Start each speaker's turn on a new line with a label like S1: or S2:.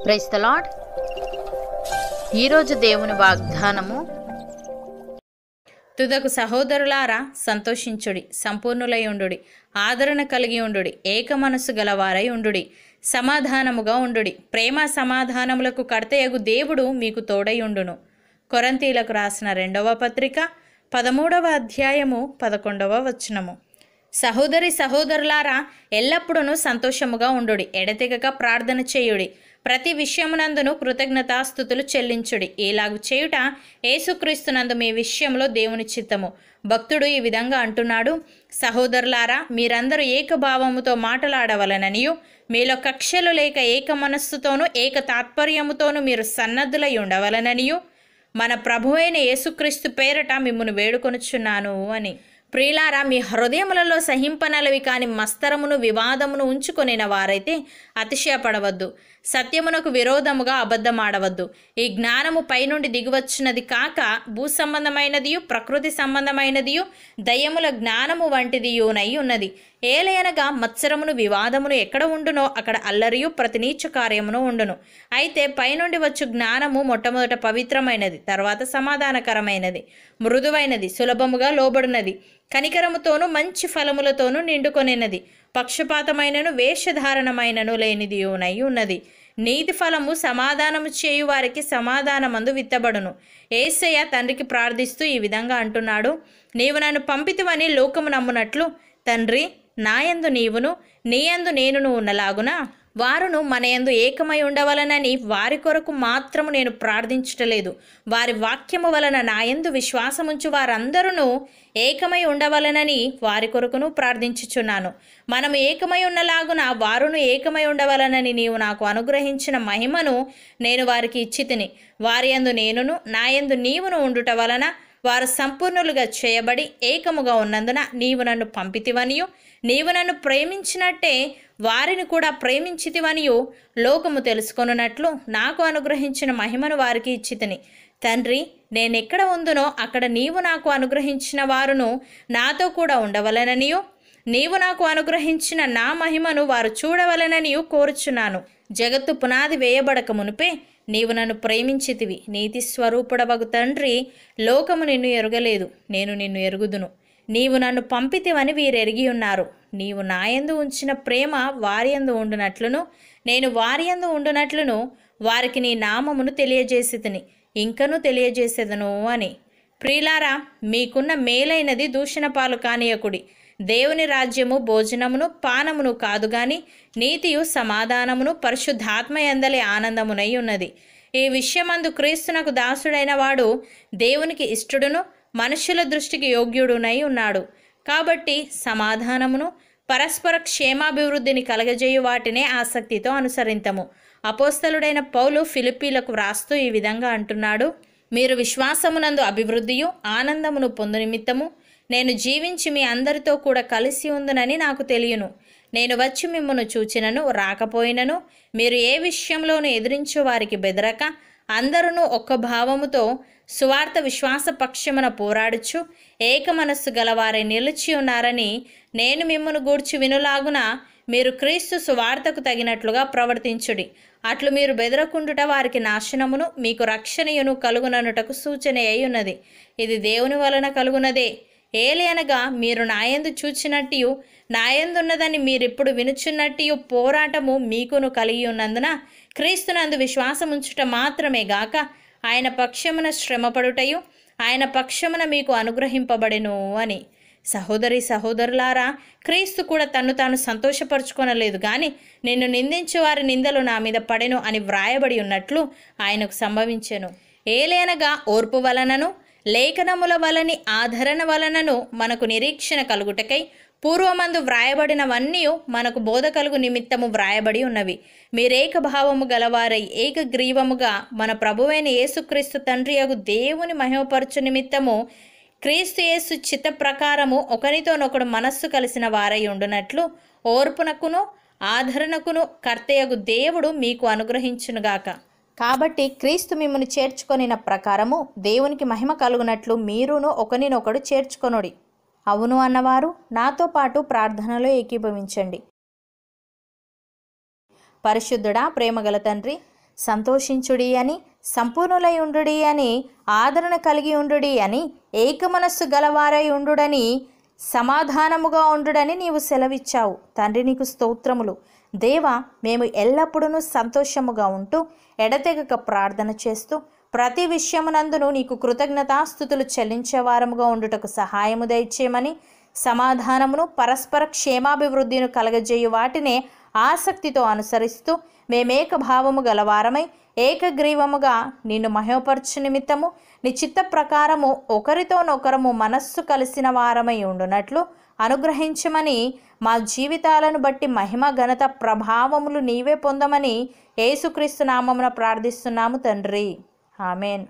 S1: Praise the lord. ఈరోజు దేవుని వాగ్దానము,
S2: తుదకు సహోదరులారా సంతోషించుడి, సంపూర్ణులై ఉండుడి, ఆదరణ కలిగి ఉండుడి, ఏక మనస్సు గలవారై ఉండుడి, సమాధానముగా ఉండుడి. ప్రేమ సమాధానములకు కర్తయగు దేవుడు మీకు తోడై ఉండును. కొరింథీయులకు రాసిన 2వ పత్రిక 13వ అధ్యాయము 11వ వచనము. సహోదరి సహోదరులారా, ఎల్లప్పుడూ సంతోషముగా ఉండుడి, ఎడతెగక ప్రార్థన చేయుడి, ప్రతి విషయమునందును కృతజ్ఞతాస్తుతులు చెల్లించుడి. ఇలాగు చేయుట యేసుక్రీస్తునందు మీ విషయంలో దేవుని చిత్తము. భక్తుడు ఈ విధంగా అంటున్నాడు: సహోదరులారా, మీరందరూ ఏకభావముతో మాటలాడవలననియు, మీలో కక్షలు లేక ఏక మనస్సుతోనూ ఏక తాత్పర్యముతోనూ మీరు సన్నద్ధులై ఉండవలననియు మన ప్రభువైన యేసుక్రీస్తు పేరట మిమ్మును వేడుకొనుచున్నాను అని. ప్రియులారా, మీ హృదయములలో సహింపనలవి కాని మస్తరమును వివాదమును ఉంచుకొనిన వారైతే అతిశయపడవద్దు. సత్యమునకు విరోధముగా అబద్ధమాడవద్దు. ఈ జ్ఞానము పైనుండి దిగివచ్చినది కాక భూ సంబంధమైనదియు ప్రకృతి సంబంధమైనదియు దయ్యముల జ్ఞానము వంటిదియునై ఉన్నది. ఏలయనగా మత్సరమును వివాదమును ఎక్కడ ఉండునో అక్కడ అల్లరియు ప్రతి నీచ కార్యమును ఉండును. అయితే పైనుండి వచ్చు జ్ఞానము మొట్టమొదట పవిత్రమైనది, తర్వాత సమాధానకరమైనది, మృదువైనది, సులభముగా లోబడినది, కనికరముతోనూ మంచి ఫలములతోనూ నిండుకొనినది, పక్షపాతమైనను వేషధారణమైనను లేనిదియునై ఉన్నది. నీతి ఫలము సమాధానము చేయు వారికి సమాధానమందు విత్తబడును. యేసయ్య తండ్రికి ప్రార్థిస్తూ ఈ విధంగా అంటున్నాడు: నీవు నన్ను పంపితివని లోకము నమ్మునట్లు తండ్రి, నాయందు నీవును నీయందు నేనును ఉన్నలాగున వారును మనయందు ఏకమై ఉండవలనని వారి కొరకు మాత్రము నేను ప్రార్థించటలేదు. వారి వాక్యము వలన నాయందు విశ్వాసముంచు వారందరూ ఏకమై ఉండవలనని వారి కొరకును ప్రార్థించుచున్నాను. మనము ఏకమై ఉన్నలాగున వారును ఏకమై ఉండవలనని నీవు నాకు అనుగ్రహించిన మహిమను నేను వారికి ఇచ్చితిని. వారి యందు నేనును నాయందు నీవును ఉండుట వలన వారు సంపూర్ణులుగా చేయబడి ఏకముగా ఉన్నందున నీవు నన్ను పంపితివనియు, నీవు నన్ను ప్రేమించినట్టే వారిని కూడా ప్రేమించితివనియు లోకము తెలుసుకొనున్నట్లు నాకు అనుగ్రహించిన మహిమను వారికి ఇచ్చితిని. తండ్రి, నేనెక్కడ ఉందునో అక్కడ నీవు నాకు అనుగ్రహించిన వారును నాతో కూడా ఉండవలననియు, నీవు నాకు అనుగ్రహించిన నా మహిమను వారు చూడవలననియు కోరుచున్నాను. జగత్తు పునాది వేయబడక మునిపే నీవు నన్ను ప్రేమించితివి. నీతి స్వరూపుడవగు తండ్రి, లోకము నిన్ను ఎరుగలేదు, నేను నిన్ను ఎరుగుదును. నీవు నన్ను పంపితివని వీరెరిగి ఉన్నారు. నీవు నాయందు ఉంచిన ప్రేమ వారియందు ఉండునట్లును నేను వారియందు ఉండునట్లును వారికి నీ నామమును తెలియజేసితిని, ఇంకనూ తెలియజేసేదను అని. ప్రియులారా, మీకున్న మేలైనది దూషణ పాలు కానీయకుడి. దేవుని రాజ్యము భోజనమును పానమును కాదు గాని నీతియు సమాధానమును పరిశుద్ధాత్మయందలి ఆనందమునై ఉన్నది. ఈ విషయమందు క్రీస్తునకు దాసుడైన వాడు దేవునికి ఇష్టడును మనుష్యుల దృష్టికి యోగ్యుడునై ఉన్నాడు. కాబట్టి సమాధానమును పరస్పర క్షేమాభివృద్ధిని కలగజేయు వాటినే ఆసక్తితో అనుసరింతము. అపోస్తలుడైన పౌలు ఫిలిప్పీలకు వ్రాస్తూ ఈ విధంగా అంటున్నాడు: మీరు విశ్వాసమునందు అభివృద్ధియు ఆనందమును పొందు నిమిత్తము నేను జీవించి మీ అందరితో కూడా కలిసి ఉందునని నాకు తెలియను. నేను వచ్చి మిమ్మును చూచినను రాకపోయినను మీరు ఏ విషయంలోనూ ఎదిరించు వారికి బెదరక అందరూ ఒక్క భావముతో సువార్త విశ్వాస పక్షమున పోరాడుచు ఏక మనస్సు గలవారై నిలిచి ఉన్నారని నేను మిమ్మును గూర్చి వినులాగున మీరు క్రీస్తు సువార్తకు తగినట్లుగా ప్రవర్తించుడి. అట్లు మీరు బెదరకుండుట వారికి నాశనమును మీకు రక్షణయును కలుగుననుటకు సూచన అయి ఉన్నది. ఇది దేవుని వలన కలుగునదే. ఏలయనగా మీరు నాయందు చూచినట్టు నాయందున్నదని మీరిప్పుడు వినుచున్నట్టు పోరాటము మీకును కలిగి ఉన్నందున క్రీస్తునందు విశ్వాసముంచుట మాత్రమే గాక ఆయన పక్షమున శ్రమపడుటయు ఆయన పక్షమున మీకు అనుగ్రహింపబడెను అని. సహోదరి సహోదరులారా, క్రీస్తు కూడా తన్ను తాను సంతోషపరుచుకొనలేదు గాని నిన్ను నిందించు వారి నిందలు నా మీద పడెను అని వ్రాయబడి ఉన్నట్లు ఆయనకు సంభవించెను. ఏలయనగా ఓర్పు వలనను లేఖనముల వలని ఆదరణ వలనను మనకు నిరీక్షణ కలుగుటకై పూర్వమందు వ్రాయబడినవన్నీ మనకు బోధ కలుగు నిమిత్తము వ్రాయబడి ఉన్నవి. మీరేకభావము గలవారై ఏకగ్రీవముగా మన ప్రభువైన యేసుక్రీస్తు తండ్రియగు దేవుని మహిమపరచు నిమిత్తము క్రీస్తు యేసు చిత్త ప్రకారము ఒకరితోనొకడు మనస్సు కలిసిన వారై ఉండునట్లు ఓర్పునకును ఆదరణకును కర్తయగు దేవుడు మీకు అనుగ్రహించునుగాక. కాబట్టి క్రీస్తు మిమ్మును చేర్చుకొనిన ప్రకారము దేవునికి మహిమ కలుగునట్లు మీరును ఒకరినొకడు చేర్చుకొనుడి. అవును అన్నవారు నాతో పాటు ప్రార్థనలో ఏకీభవించండి. పరిశుద్ధుడా, ప్రేమగల తండ్రి, సంతోషించుడి అని, సంపూర్ణులై ఉండుడి అని, ఆదరణ కలిగి ఉండుడి అని, ఏక మనస్సు గలవారై ఉండుడని, సమాధానముగా ఉండుడని నీవు సెలవిచ్చావు. తండ్రి నీకు స్తోత్రములు. దేవా, మేము ఎల్లప్పుడూ సంతోషముగా ఉంటూ ఎడతెగక ప్రార్థన చేస్తూ ప్రతి విషయమునందును నీకు కృతజ్ఞతాస్తుతులు చెల్లించేవారముగా ఉండుటకు సహాయము దయచేయమని, సమాధానమును పరస్పర క్షేమాభివృద్ధిని కలగజేయు వాటినే ఆసక్తితో అనుసరిస్తూ మేమేక భావము గలవారమై ఏకగ్రీవముగా నిన్ను మహోపరచు నిమిత్తము నీ చిత్త ప్రకారము ఒకరితోనొకరము మనస్సు కలిసిన వారమై ఉండునట్లు అనుగ్రహించమని, మా జీవితాలను బట్టి మహిమ ఘనత ప్రభావములు నీవే పొందమని యేసుక్రీస్తు నామమున ప్రార్థిస్తున్నాము తండ్రి. ఆమెన్.